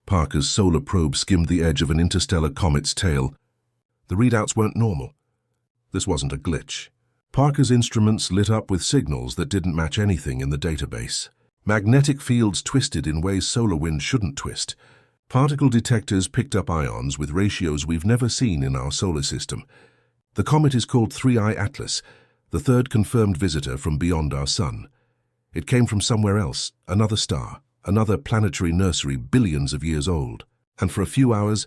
Parker's solar probe skimmed the edge of an interstellar comet's tail. The readouts weren't normal. This wasn't a glitch. Parker's instruments lit up with signals that didn't match anything in the database. Magnetic fields twisted in ways solar wind shouldn't twist. Particle detectors picked up ions with ratios we've never seen in our solar system. The comet is called 3I Atlas, the third confirmed visitor from beyond our sun. It came from somewhere else, another star, another planetary nursery billions of years old. And for a few hours,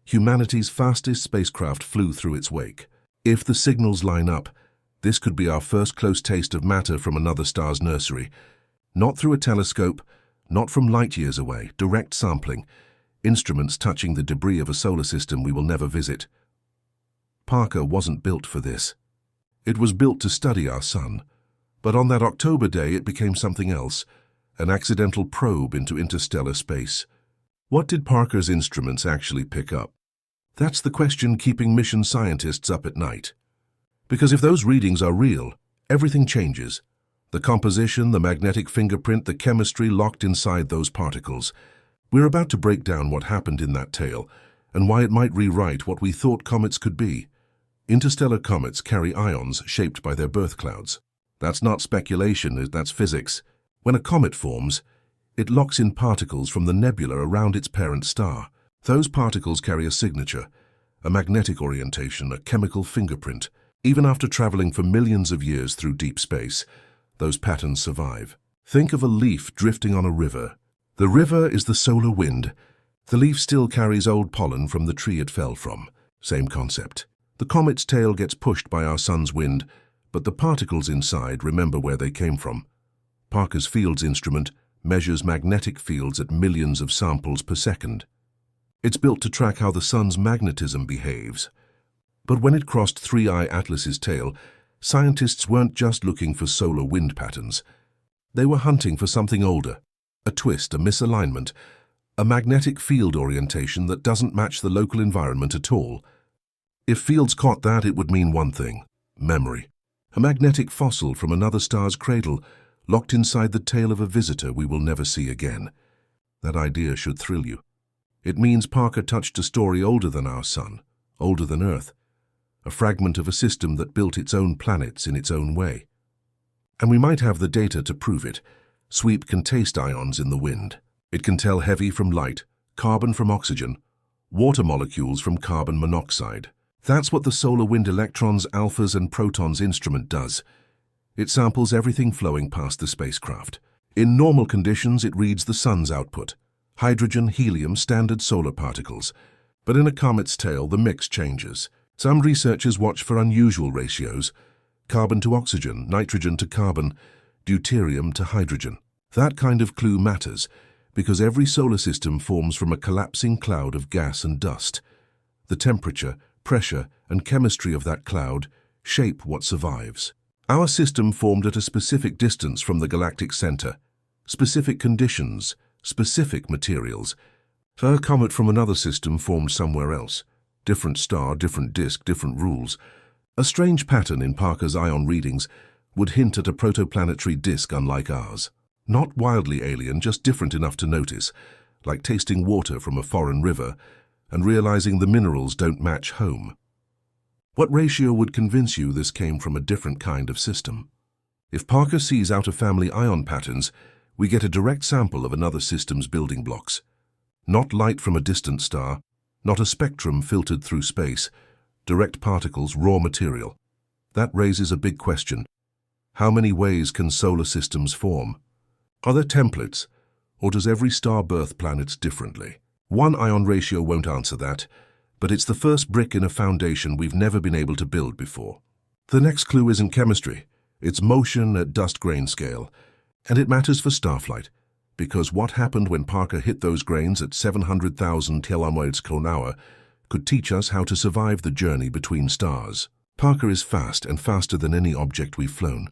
humanity's fastest spacecraft flew through its wake. If the signals line up, this could be our first close taste of matter from another star's nursery. Not through a telescope, not from light years away, direct sampling, instruments touching the debris of a solar system we will never visit. Parker wasn't built for this. It was built to study our sun. But on that October day it became something else, an accidental probe into interstellar space. What did Parker's instruments actually pick up? That's the question keeping mission scientists up at night. Because if those readings are real, everything changes. The composition, the magnetic fingerprint, the chemistry locked inside those particles. We're about to break down what happened in that tail and why it might rewrite what we thought comets could be. Interstellar comets carry ions shaped by their birth clouds. That's not speculation, that's physics. When a comet forms, it locks in particles from the nebula around its parent star. Those particles carry a signature, a magnetic orientation, a chemical fingerprint. Even after traveling for millions of years through deep space, those patterns survive. Think of a leaf drifting on a river. The river is the solar wind. The leaf still carries old pollen from the tree it fell from. Same concept. The comet's tail gets pushed by our sun's wind, but the particles inside remember where they came from. Parker's Fields instrument measures magnetic fields at millions of samples per second. It's built to track how the sun's magnetism behaves. But when it crossed 3I Atlas's tail, scientists weren't just looking for solar wind patterns. They were hunting for something older, a twist, a misalignment, a magnetic field orientation that doesn't match the local environment at all. If Fields caught that, it would mean one thing: memory. A magnetic fossil from another star's cradle, locked inside the tail of a visitor we will never see again. That idea should thrill you. It means Parker touched a story older than our sun, older than Earth. A fragment of a system that built its own planets in its own way. And we might have the data to prove it. SWEEP can taste ions in the wind. It can tell heavy from light, carbon from oxygen, water molecules from carbon monoxide. That's what the solar wind electrons, alphas, and protons instrument does. It samples everything flowing past the spacecraft. In normal conditions, it reads the sun's output: hydrogen, helium, standard solar particles. But in a comet's tail, the mix changes. Some researchers watch for unusual ratios: carbon to oxygen, nitrogen to carbon, deuterium to hydrogen. That kind of clue matters, because every solar system forms from a collapsing cloud of gas and dust. The temperature, pressure, and chemistry of that cloud shape what survives. Our system formed at a specific distance from the galactic center, specific conditions, specific materials. A comet from another system formed somewhere else. Different star, different disk, different rules. A strange pattern in Parker's ion readings would hint at a protoplanetary disk unlike ours. Not wildly alien, just different enough to notice, like tasting water from a foreign river and realizing the minerals don't match home. What ratio would convince you this came from a different kind of system? If Parker sees out-of-family ion patterns, we get a direct sample of another system's building blocks. Not light from a distant star, not a spectrum filtered through space, direct particles, raw material. That raises a big question. How many ways can solar systems form? Are there templates, or does every star birth planets differently? One ion ratio won't answer that, but it's the first brick in a foundation we've never been able to build before. The next clue isn't chemistry, it's motion at dust grain scale, and it matters for starflight, because what happened when Parker hit those grains at 700,000 km/h could teach us how to survive the journey between stars. Parker is fast and faster than any object we've flown.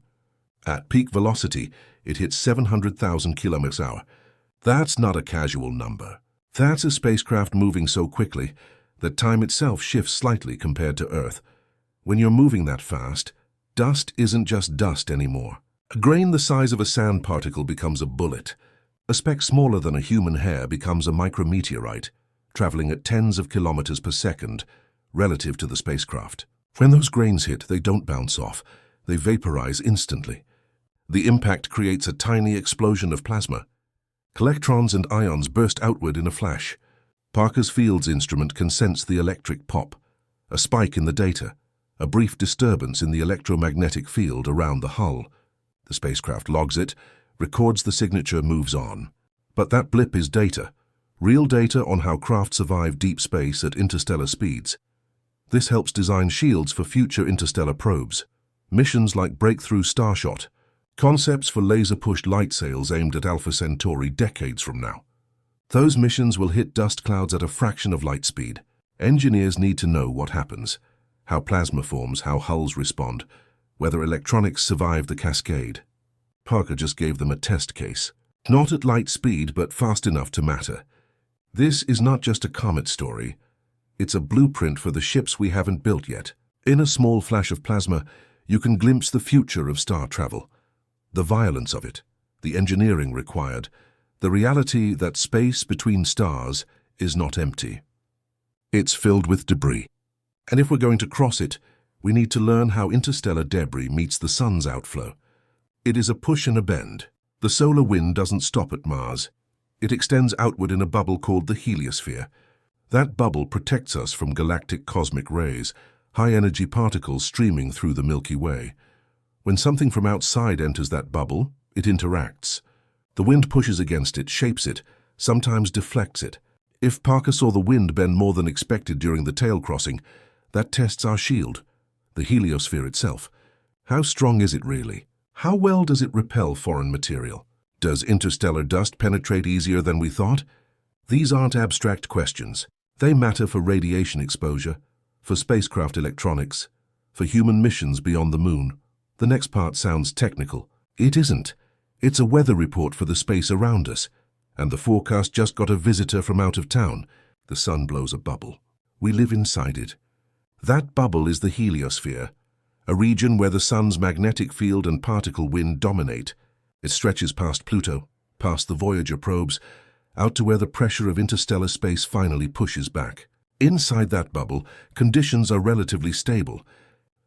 At peak velocity, it hits 700,000 km/h. That's not a casual number. That's a spacecraft moving so quickly that time itself shifts slightly compared to Earth. When you're moving that fast, dust isn't just dust anymore. A grain the size of a sand particle becomes a bullet. A speck smaller than a human hair becomes a micrometeorite, traveling at tens of kilometers per second, relative to the spacecraft. When those grains hit, they don't bounce off. They vaporize instantly. The impact creates a tiny explosion of plasma. Electrons and ions burst outward in a flash. Parker's Fields instrument can sense the electric pop, a spike in the data, a brief disturbance in the electromagnetic field around the hull. The spacecraft logs it, records the signature, moves on. But that blip is data, real data on how craft survive deep space at interstellar speeds. This helps design shields for future interstellar probes, missions like Breakthrough Starshot, concepts for laser-pushed light sails aimed at Alpha Centauri decades from now. Those missions will hit dust clouds at a fraction of light speed. Engineers need to know what happens, how plasma forms, how hulls respond, whether electronics survive the cascade. Parker just gave them a test case. Not at light speed, but fast enough to matter. This is not just a comet story. It's a blueprint for the ships we haven't built yet. In a small flash of plasma, you can glimpse the future of star travel. The violence of it, the engineering required, the reality that space between stars is not empty. It's filled with debris. And if we're going to cross it, we need to learn how interstellar debris meets the sun's outflow. It is a push and a bend. The solar wind doesn't stop at Mars. It extends outward in a bubble called the heliosphere. That bubble protects us from galactic cosmic rays, high-energy particles streaming through the Milky Way. When something from outside enters that bubble, it interacts. The wind pushes against it, shapes it, sometimes deflects it. If Parker saw the wind bend more than expected during the tail crossing, that tests our shield, the heliosphere itself. How strong is it really? How well does it repel foreign material? Does interstellar dust penetrate easier than we thought? These aren't abstract questions. They matter for radiation exposure, for spacecraft electronics, for human missions beyond the moon. The next part sounds technical. It isn't. It's a weather report for the space around us. And the forecast just got a visitor from out of town. The sun blows a bubble. We live inside it. That bubble is the heliosphere, a region where the sun's magnetic field and particle wind dominate. It stretches past Pluto, past the Voyager probes, out to where the pressure of interstellar space finally pushes back. Inside that bubble, conditions are relatively stable.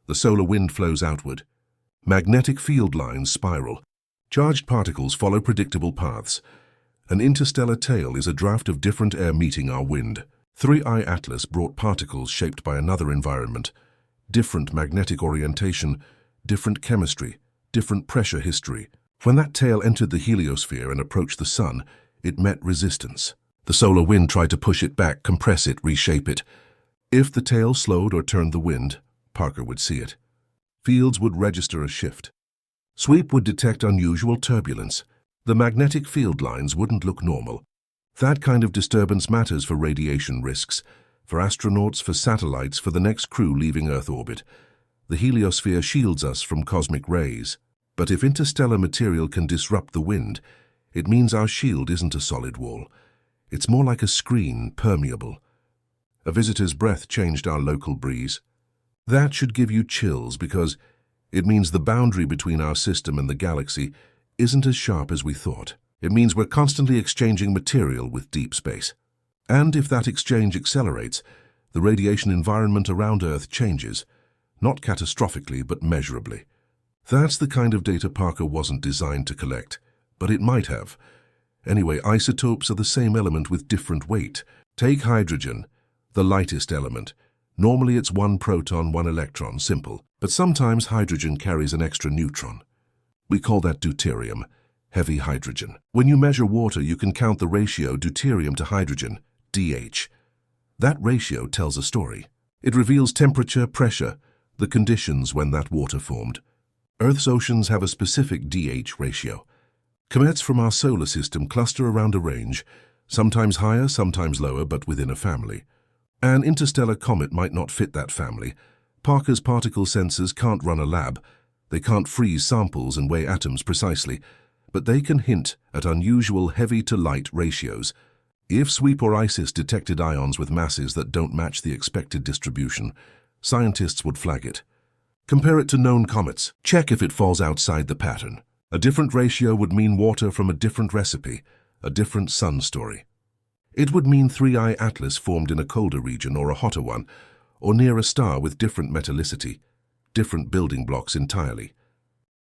The solar wind flows outward. Magnetic field lines spiral. Charged particles follow predictable paths. An interstellar tail is a draft of different air meeting our wind. 3I Atlas brought particles shaped by another environment. Different magnetic orientation, different chemistry, different pressure history. When that tail entered the heliosphere and approached the sun, it met resistance. The solar wind tried to push it back, compress it, reshape it. If the tail slowed or turned the wind, Parker would see it. Fields would register a shift. Sweep would detect unusual turbulence. The magnetic field lines wouldn't look normal. That kind of disturbance matters for radiation risks, for astronauts, for satellites, for the next crew leaving Earth orbit. The heliosphere shields us from cosmic rays. But if interstellar material can disrupt the wind, it means our shield isn't a solid wall. It's more like a screen, permeable. A visitor's breath changed our local breeze. That should give you chills because it means the boundary between our system and the galaxy isn't as sharp as we thought. It means we're constantly exchanging material with deep space. And if that exchange accelerates, the radiation environment around Earth changes, not catastrophically but measurably. That's the kind of data Parker wasn't designed to collect, but it might have. Anyway, isotopes are the same element with different weight. Take hydrogen, the lightest element. Normally it's one proton, one electron, simple. But sometimes hydrogen carries an extra neutron. We call that deuterium, heavy hydrogen. When you measure water, you can count the ratio deuterium to hydrogen, DH. That ratio tells a story. It reveals temperature, pressure, the conditions when that water formed. Earth's oceans have a specific DH ratio. Comets from our solar system cluster around a range, sometimes higher, sometimes lower, but within a family. An interstellar comet might not fit that family. Parker's particle sensors can't run a lab. They can't freeze samples and weigh atoms precisely, but they can hint at unusual heavy-to-light ratios. If SWEEP or ISIS detected ions with masses that don't match the expected distribution, scientists would flag it. Compare it to known comets. Check if it falls outside the pattern. A different ratio would mean water from a different recipe, a different sun story. It would mean 3I Atlas formed in a colder region or a hotter one, or near a star with different metallicity, different building blocks entirely.